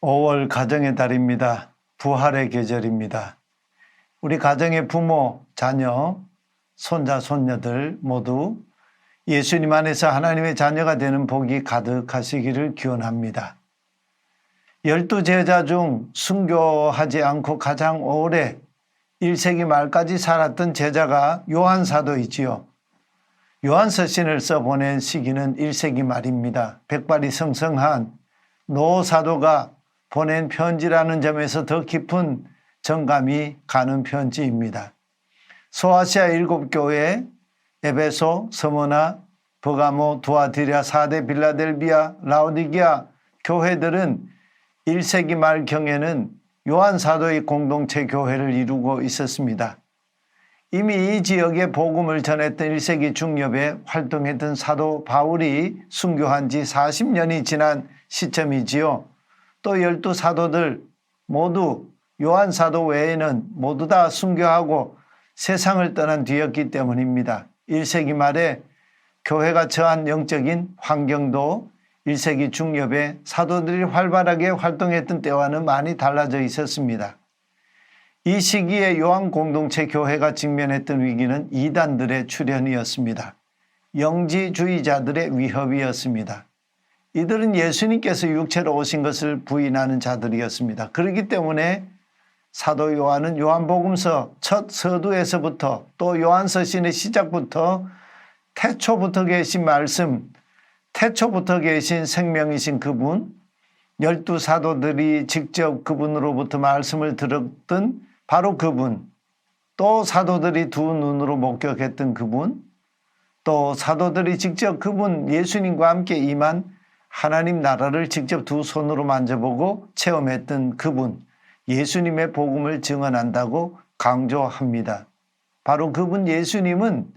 5월 가정의 달입니다. 부활의 계절입니다. 우리 가정의 부모, 자녀, 손자, 손녀들 모두 예수님 안에서 하나님의 자녀가 되는 복이 가득하시기를 기원합니다. 12제자 중 순교하지 않고 가장 오래 1세기 말까지 살았던 제자가 요한 사도이지요. 요한 서신을 써보낸 시기는 1세기 말입니다. 백발이 성성한 노 사도가 보낸 편지라는 점에서 더 깊은 정감이 가는 편지입니다. 소아시아 7교회 에베소, 스무나, 버가모, 두아디라, 사데, 빌라델비아, 라오디게아 교회들은 1세기 말경에는 요한 사도의 공동체 교회를 이루고 있었습니다. 이미 이 지역에 복음을 전했던 1세기 중엽에 활동했던 사도 바울이 순교한 지 40년이 지난 시점이지요. 또 12사도들 모두 요한 사도 외에는 모두 다 순교하고 세상을 떠난 뒤였기 때문입니다. 1세기 말에 교회가 처한 영적인 환경도 1세기 중엽에 사도들이 활발하게 활동했던 때와는 많이 달라져 있었습니다. 이 시기에 요한 공동체 교회가 직면했던 위기는 이단들의 출현이었습니다. 영지주의자들의 위협이었습니다. 이들은 예수님께서 육체로 오신 것을 부인하는 자들이었습니다. 그렇기 때문에 사도 요한은 요한복음서 첫 서두에서부터 또 요한서신의 시작부터 태초부터 계신 말씀, 태초부터 계신 생명이신 그분, 12사도들이 직접 그분으로부터 말씀을 들었던 바로 그분, 또 사도들이 두 눈으로 목격했던 그분, 또 사도들이 직접 그분 예수님과 함께 임한 하나님 나라를 직접 두 손으로 만져보고 체험했던 그분, 예수님의 복음을 증언한다고 강조합니다. 바로 그분 예수님은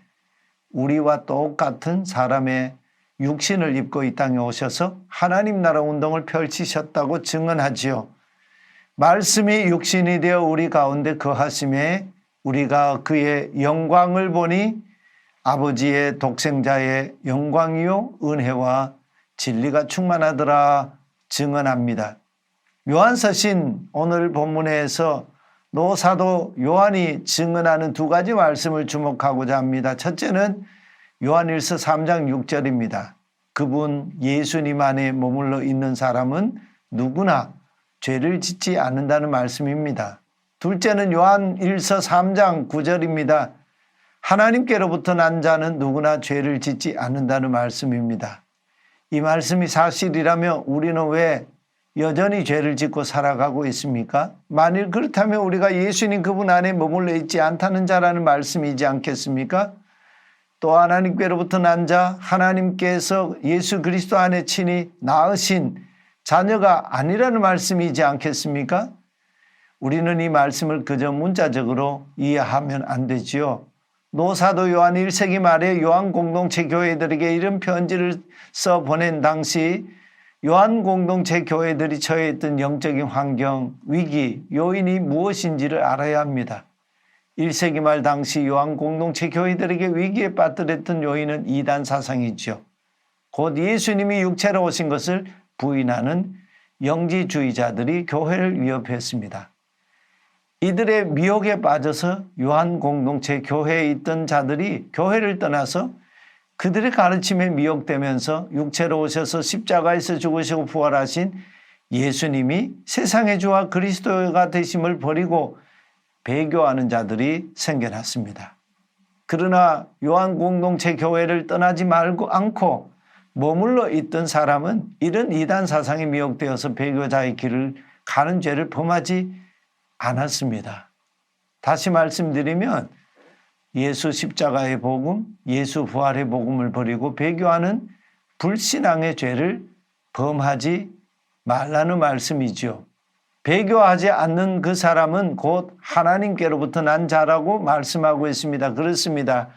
우리와 똑같은 사람의 육신을 입고 이 땅에 오셔서 하나님 나라 운동을 펼치셨다고 증언하지요. 말씀이 육신이 되어 우리 가운데 거하심에 우리가 그의 영광을 보니 아버지의 독생자의 영광이요 은혜와 진리가 충만하더라 증언합니다. 요한서신 오늘 본문에서 노사도 요한이 증언하는 두 가지 말씀을 주목하고자 합니다. 첫째는 요한일서 3장 6절입니다. 그분 예수님 안에 머물러 있는 사람은 누구나 죄를 짓지 않는다는 말씀입니다. 둘째는 요한일서 3장 9절입니다. 하나님께로부터 난 자는 누구나 죄를 짓지 않는다는 말씀입니다. 이 말씀이 사실이라면 우리는 왜 여전히 죄를 짓고 살아가고 있습니까? 만일 그렇다면 우리가 예수님 그분 안에 머물러 있지 않다는 자라는 말씀이지 않겠습니까? 또 하나님께로부터 난 자, 하나님께서 예수 그리스도 안에 친히 낳으신 자녀가 아니라는 말씀이지 않겠습니까? 우리는 이 말씀을 그저 문자적으로 이해하면 안 되지요. 노사도 요한 1세기 말에 요한 공동체 교회들에게 이런 편지를 써 보낸 당시 요한 공동체 교회들이 처해있던 영적인 환경, 위기, 요인이 무엇인지를 알아야 합니다. 1세기 말 당시 요한 공동체 교회들에게 위기에 빠뜨렸던 요인은 이단 사상이죠. 곧 예수님이 육체로 오신 것을 부인하는 영지주의자들이 교회를 위협했습니다. 이들의 미혹에 빠져서 요한 공동체 교회에 있던 자들이 교회를 떠나서 그들의 가르침에 미혹되면서 육체로 오셔서 십자가에서 죽으시고 부활하신 예수님이 세상의 주와 그리스도가 되심을 버리고 배교하는 자들이 생겨났습니다. 그러나 요한 공동체 교회를 떠나지 않고 머물러 있던 사람은 이런 이단 사상에 미혹되어서 배교자의 길을 가는 죄를 범하지 않았습니다. 다시 말씀드리면 예수 십자가의 복음, 예수 부활의 복음을 버리고 배교하는 불신앙의 죄를 범하지 말라는 말씀이죠. 배교하지 않는 그 사람은 곧 하나님께로부터 난 자라고 말씀하고 있습니다. 그렇습니다.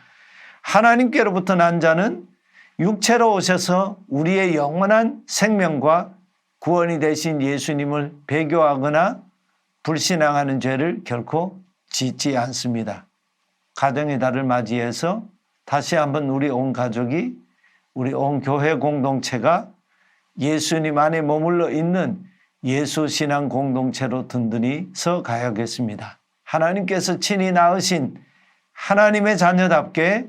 하나님께로부터 난 자는 육체로 오셔서 우리의 영원한 생명과 구원이 되신 예수님을 배교하거나 불신앙하는 죄를 결코 짓지 않습니다. 가정의 달을 맞이해서 다시 한번 우리 온 가족이, 우리 온 교회 공동체가 예수님 안에 머물러 있는 예수 신앙 공동체로 든든히 서 가야겠습니다. 하나님께서 친히 낳으신 하나님의 자녀답게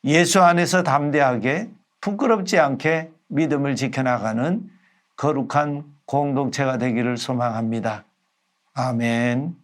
예수 안에서 담대하게 부끄럽지 않게 믿음을 지켜나가는 거룩한 공동체가 되기를 소망합니다. 아멘.